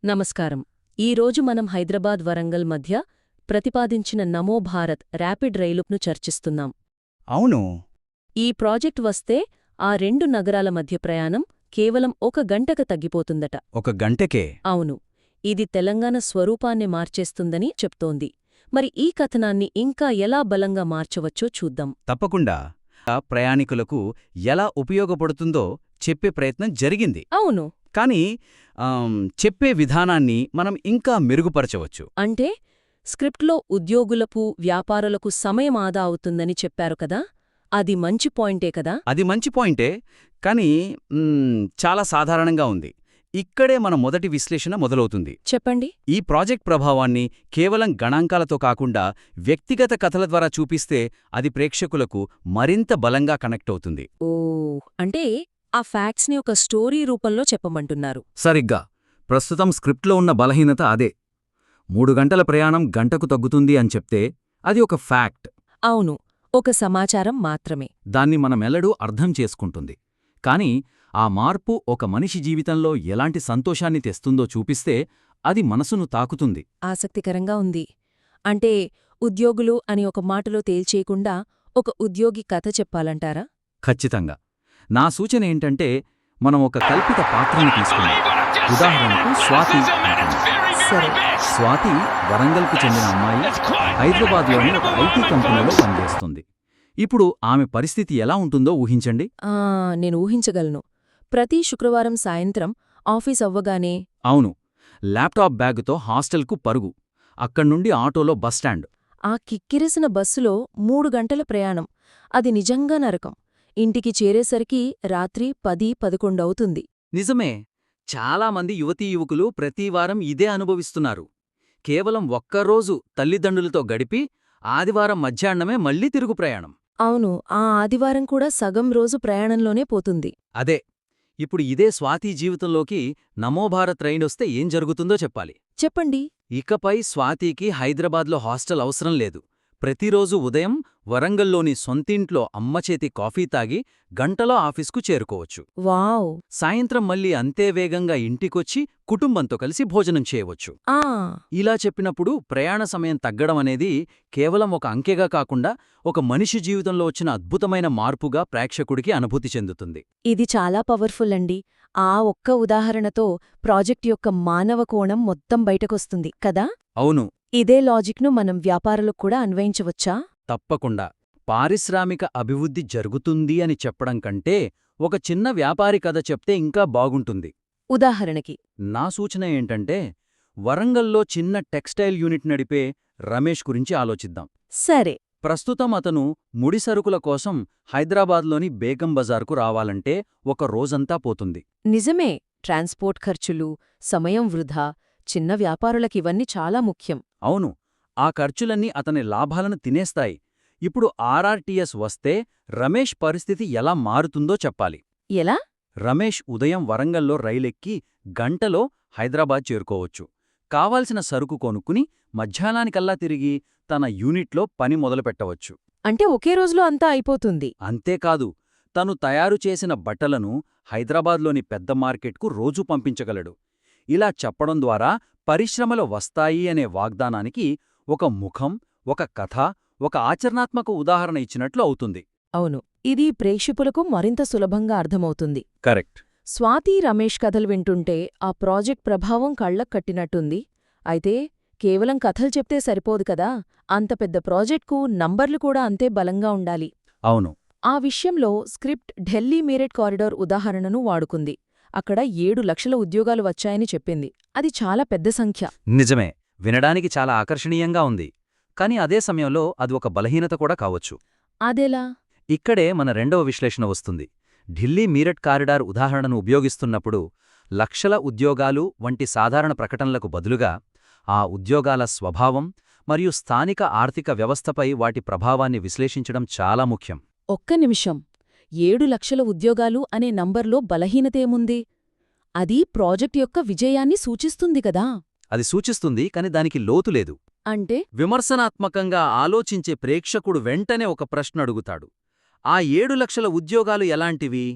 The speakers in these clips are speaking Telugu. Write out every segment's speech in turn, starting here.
నమస్కారం. ఈరోజు మనం హైదరాబాద్ వరంగల్ మధ్య ప్రతిపాదించిన నమో భారత్ ర్యాపిడ్ రైలును చర్చిస్తున్నాం. అవును. ఈ ప్రాజెక్ట్ వస్తే ఆ రెండు నగరాల మధ్య ప్రయాణం కేవలం 1 గంటకు తగ్గిపోతుందట. 1 గంటకే? అవును. ఇది తెలంగాణ స్వరూపాన్ని మార్చేస్తుందని చెప్తోంది. మరి ఈ కథనాన్ని ఇంకా ఎలా బలంగా మార్చవచ్చో చూద్దాం. తప్పకుండా. ప్రయాణికులకు ఎలా ఉపయోగపడుతుందో చెప్పే ప్రయత్నం జరిగింది. అవును. కానీ చెప్పే విధానాన్ని మనం ఇంకా మెరుగుపరచవచ్చు. అంటే స్క్రిప్ట్లో ఉద్యోగులకు, వ్యాపారులకు సమయం ఆదా అవుతుందని చెప్పారు కదా, అది మంచి పాయింటే కదా? అది మంచి పాయింటే, కానీ చాలా సాధారణంగా ఉంది. ఇక్కడే మన మొదటి విశ్లేషణ మొదలవుతుంది. చెప్పండి. ఈ ప్రాజెక్ట్ ప్రభావాన్ని కేవలం గణాంకాలతో కాకుండా వ్యక్తిగత కథల ద్వారా చూపిస్తే అది ప్రేక్షకులకు మరింత బలంగా కనెక్ట్ అవుతుంది. అంటే ఆ ఫ్యాక్ట్స్ని ఒక స్టోరీ రూపంలో చెప్పమంటున్నారు. సరిగ్గా. ప్రస్తుతం స్క్రిప్ట్లో ఉన్న బలహీనత అదే. 3 గంటల ప్రయాణం గంటకు తగ్గుతుంది అని చెప్తే అది ఒక ఫ్యాక్ట్. అవును, ఒక సమాచారం మాత్రమే. దాన్ని మనమెల్లడూ అర్థం చేసుకుంటుంది. కాని ఆ మార్పు ఒక మనిషి జీవితంలో ఎలాంటి సంతోషాన్ని తెస్తుందో చూపిస్తే అది మనసును తాకుతుంది. ఆసక్తికరంగా ఉంది. అంటే ఉద్యోగులు అని ఒక మాటలో తేల్చేయకుండా ఒక ఉద్యోగి కథ చెప్పాలంటారా? ఖచ్చితంగా. నా సూచన ఏంటంటే మనం ఒక కల్పిత పాత్రని తీసుకున్నాం. ఉదాహరణకు స్వాతి. సరే. స్వాతి వరంగల్కు చెందిన అమ్మాయి, హైదరాబాద్లోని ఒక ఐటీ కంపెనీలో పనిచేస్తుంది. ఇప్పుడు ఆమె పరిస్థితి ఎలా ఉంటుందో ఊహించండి. నేను ఊహించగలను. ప్రతి శుక్రవారం సాయంత్రం ఆఫీస్ అవ్వగానే అవును, ల్యాప్టాప్ బ్యాగుతో హాస్టల్కు పరుగు, అక్కడ్నుండి ఆటోలో బస్టాండ్. ఆ కిక్కిరిసిన బస్సులో 3 గంటల ప్రయాణం. అది నిజంగా నరకం. ఇంటికి చేరేసరికి రాత్రి 10-11 అవుతుంది. నిజమే. చాలామంది యువతీయువకులు ప్రతివారం ఇదే అనుభవిస్తున్నారు. కేవలం ఒక్కరోజు తల్లిదండ్రులతో గడిపి ఆదివారం మధ్యాహ్నమే మళ్లీ తిరుగు ప్రయాణం. అవును, ఆ ఆదివారం కూడా సగం రోజు ప్రయాణంలోనే పోతుంది. అదే. ఇప్పుడు ఇదే స్వాతి జీవితంలోకి నమోభారత్ ట్రైనొస్తే ఏం జరుగుతుందో చెప్పాలి. చెప్పండి. ఇకపై స్వాతికి హైదరాబాద్లో హాస్టల్ అవసరం లేదు. ప్రతిరోజు ఉదయం వరంగల్లోని సొంతింట్లో అమ్మచేతి కాఫీ తాగి గంటలో ఆఫీస్కు చేరుకోవచ్చు. వావ్! సాయంత్రం మళ్ళీ అంతే వేగంగా ఇంటికొచ్చి కుటుంబంతో కలిసి భోజనం చేయవచ్చు. ఆ ఇలా చెప్పినప్పుడు ప్రయాణ సమయం తగ్గడం అనేది కేవలం ఒక అంకెగా కాకుండా ఒక మనిషి జీవితంలో వచ్చిన అద్భుతమైన మార్పుగా ప్రేక్షకుడికి అనుభూతి చెందుతుంది. ఇది చాలా పవర్ఫుల్ అండి. ఆ ఒక్క ఉదాహరణతో ప్రాజెక్ట్ యొక్క మానవ కోణం మొత్తం బయటకొస్తుంది కదా? అవును. ఇదే లాజిక్ను మనం వ్యాపారులకు కూడా అన్వయించవచ్చా? తప్పకుండా. పారిశ్రామిక అభివృద్ధి జరుగుతుంది అని చెప్పడం కంటే ఒక చిన్న వ్యాపారి కథ చెప్తే ఇంకా బాగుంటుంది. ఉదాహరణకి నా సూచన ఏంటంటే వరంగల్లో చిన్న టెక్స్టైల్ యూనిట్ నడిపే రమేష్ గురించి ఆలోచిద్దాం. సరే. ప్రస్తుతం అతను ముడిసరుకుల కోసం హైదరాబాద్లోని బేగం బజార్కు రావాలంటే ఒక రోజంతా పోతుంది. నిజమే. ట్రాన్స్పోర్ట్ ఖర్చులు, సమయం వృధా. చిన్న వ్యాపారులకివన్నీ చాలా ముఖ్యం. అవును. ఆ ఖర్చులన్నీ అతని లాభాలను తినేస్తాయి. ఇప్పుడు ఆర్ఆర్టీఎస్ వస్తే రమేష్ పరిస్థితి ఎలా మారుతుందో చెప్పాలి. ఎలా? రమేష్ ఉదయం వరంగల్లో రైలెక్కి గంటలో హైదరాబాద్ చేరుకోవచ్చు. కావాల్సిన సరుకు కొనుక్కుని మధ్యాహ్నానికల్లా తిరిగి తన యూనిట్లో పని మొదలుపెట్టవచ్చు. అంటే ఒకే రోజులో అంతా అయిపోతుంది. అంతేకాదు, తను తయారుచేసిన బట్టలను హైదరాబాద్లోని పెద్ద మార్కెట్కు రోజూ పంపించగలడు. ఇలా చెప్పడం ద్వారా పరిశ్రమలు వస్తాయి అనే వాగ్దానానికి ఒక ముఖం, ఒక కథ, ఒక ఆచరణాత్మక ఉదాహరణ ఇచ్చినట్లు అవుతుంది. అవును, ఇది ప్రేక్షకులకు మరింత సులభంగా అర్థమవుతుంది. కరెక్ట్. స్వాతి, రమేష్ కథలు వింటుంటే ఆ ప్రాజెక్ట్ ప్రభావం కళ్లక్ కట్టినట్టుంది. అయితే కేవలం కథలు చెప్తే సరిపోదు కదా, అంత పెద్ద ప్రాజెక్ట్కు నంబర్లు కూడా అంతే బలంగా ఉండాలి. అవును. ఆ విషయంలో స్క్రిప్ట్ ఢిల్లీ మీరట్ కారిడార్ ఉదాహరణను వాడుకుంది. అక్కడ 7 లక్షల ఉద్యోగాలు వచ్చాయని చెప్పింది. అది చాలా పెద్ద సంఖ్య. నిజమే. వినడానికి చాలా ఆకర్షణీయంగా ఉంది. కాని అదే సమయంలో అది ఒక బలహీనత కూడా కావచ్చు. అదెలా? ఇక్కడే మన రెండవ విశ్లేషణ వస్తుంది. ఢిల్లీ మీరట్ కారిడార్ ఉదాహరణను ఉపయోగిస్తున్నప్పుడు లక్షల ఉద్యోగాలు వంటి సాధారణ ప్రకటనలకు బదులుగా ఆ ఉద్యోగాల స్వభావం మరియు స్థానిక ఆర్థిక వ్యవస్థపై వాటి ప్రభావాన్ని విశ్లేషించడం చాలా ముఖ్యం. ఒక్క నిమిషం. 7 లక్షల ఉద్యోగాలు అనే నంబర్లో బలహీనతేముంది? అది ప్రాజెక్ట్ యొక్క విజయాన్ని సూచిస్తుంది కదా? అది సూచిస్తుంది, కాని దానికి లోతు లేదు. అంటే విమర్శనాత్మకంగా ఆలోచించే ప్రేక్షకుడు వెంటనే ఒక ప్రశ్న అడుగుతాడు. ఆ 7 లక్షల ఉద్యోగాలు ఎలాంటివి?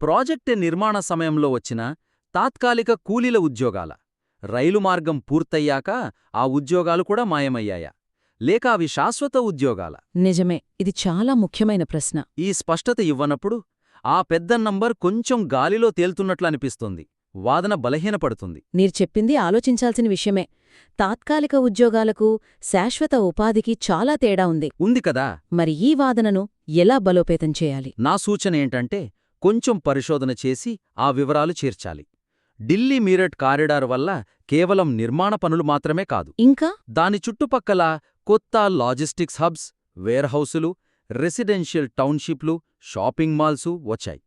ప్రాజెక్టు నిర్మాణ సమయంలో వచ్చిన తాత్కాలిక కూలీల ఉద్యోగాల, రైలు మార్గం పూర్తయ్యాక ఆ ఉద్యోగాలు కూడా మాయమయ్యాయా? లేక అవి శాశ్వత ఉద్యోగాల? నిజమే, ఇది చాలా ముఖ్యమైన ప్రశ్న. ఈ స్పష్టత ఇవ్వనప్పుడు ఆ పెద్ద నంబర్ కొంచెం గాలిలో తేల్తున్నట్లు అనిపిస్తోంది. వాదన బలహీనపడుతుంది. మీరు చెప్పింది ఆలోచించాల్సిన విషయమే. తాత్కాలిక ఉద్యోగాలకు శాశ్వత ఉపాధికి చాలా తేడా ఉంది. ఉంది కదా. మరి ఈ వాదనను ఎలా బలోపేతం చేయాలి? నా సూచన ఏంటంటే కొంచెం పరిశోధన చేసి ఆ వివరాలు చేర్చాలి. ఢిల్లీ మీరట్ కారిడార్ వల్ల కేవలం నిర్మాణ పనులు మాత్రమే కాదు, ఇంకా దాని చుట్టుపక్కల కొత్త లాజిస్టిక్స్ హబ్స్, వేర్హౌసులు, రెసిడెన్షియల్ టౌన్షిప్లు, షాపింగ్ మాల్సు వచ్చాయి.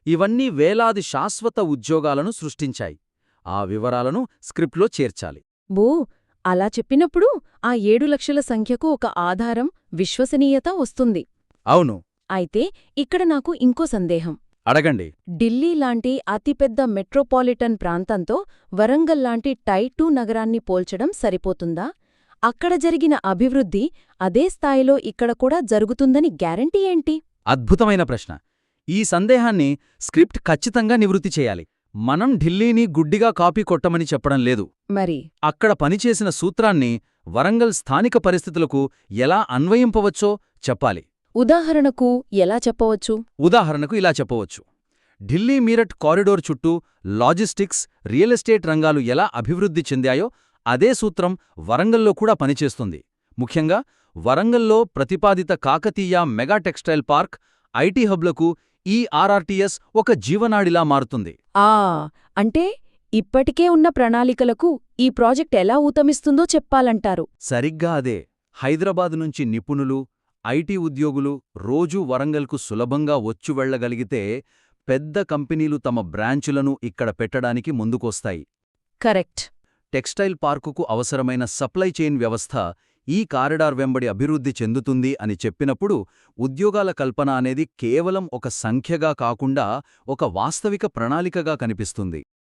ఇవన్నీ వేలాది శాశ్వత ఉద్యోగాలను సృష్టించాయి. ఆ వివరాలను స్క్రిప్ట్లో చేర్చాలి. బో, అలా చెప్పినప్పుడు ఆ 7 లక్షల సంఖ్యకు ఒక ఆధారం, విశ్వసనీయత వస్తుంది. అవును. అయితే ఇక్కడ నాకు ఇంకో సందేహం. అడగండి. ఢిల్లీ లాంటి అతిపెద్ద మెట్రోపాలిటన్ ప్రాంతంతో వరంగల్ లాంటి టైర్ 2 నగరాన్ని పోల్చడం సరిపోతుందా? అక్కడ జరిగిన అభివృద్ధి అదే స్థాయిలో ఇక్కడ కూడా జరుగుతుందని గ్యారంటీ ఏంటి? అద్భుతమైన ప్రశ్న. ఈ సందేహాన్ని స్క్రిప్ట్ ఖచ్చితంగా నివృత్తి చేయాలి. మనం ఢిల్లీని గుడ్డిగా కాపీ కొట్టమని చెప్పడం లేదు. మరి అక్కడ పనిచేసిన సూత్రాన్ని వరంగల్ స్థానిక పరిస్థితులకు ఎలా అన్వయింపవచ్చో చెప్పాలి. ఉదాహరణకు ఎలా చెప్పవచ్చు? ఉదాహరణకు ఇలా చెప్పవచ్చు. ఢిల్లీ మీరట్ కారిడోర్ చుట్టూ లాజిస్టిక్స్, రియల్ ఎస్టేట్ రంగాలు ఎలా అభివృద్ధి చెందాయో అదే సూత్రం వరంగల్లో కూడా పనిచేస్తుంది. ముఖ్యంగా వరంగల్లో ప్రతిపాదిత Kakatiya mega textile park, IT హబ్లకు ఈ ఆర్ఆర్టీఎస్ ఒక జీవనాడిలా మారుతుంది. అంటే ఇప్పటికే ఉన్న ప్రణాళికలకు ఈ ప్రాజెక్ట్ ఎలా ఊతమిస్తుందో చెప్పాలంటారు. సరిగ్గా అదే. హైదరాబాదు నుంచి నిపుణులు, ఐటీ ఉద్యోగులు రోజూ వరంగల్కు సులభంగా వచ్చువెళ్లగలిగితే పెద్ద కంపెనీలు తమ బ్రాంచులను ఇక్కడ పెట్టడానికి ముందుకొస్తాయి. కరెక్ట్. టెక్స్టైల్ పార్కుకు అవసరమైన సప్లై చైన్ వ్యవస్థ ఈ కారిడార్ వెంబడి అభివృద్ధి చెందుతుంది అని చెప్పినప్పుడు ఉద్యోగాల కల్పన అనేది కేవలం ఒక సంఖ్యగా కాకుండా ఒక వాస్తవిక ప్రణాళికగా కనిపిస్తుంది.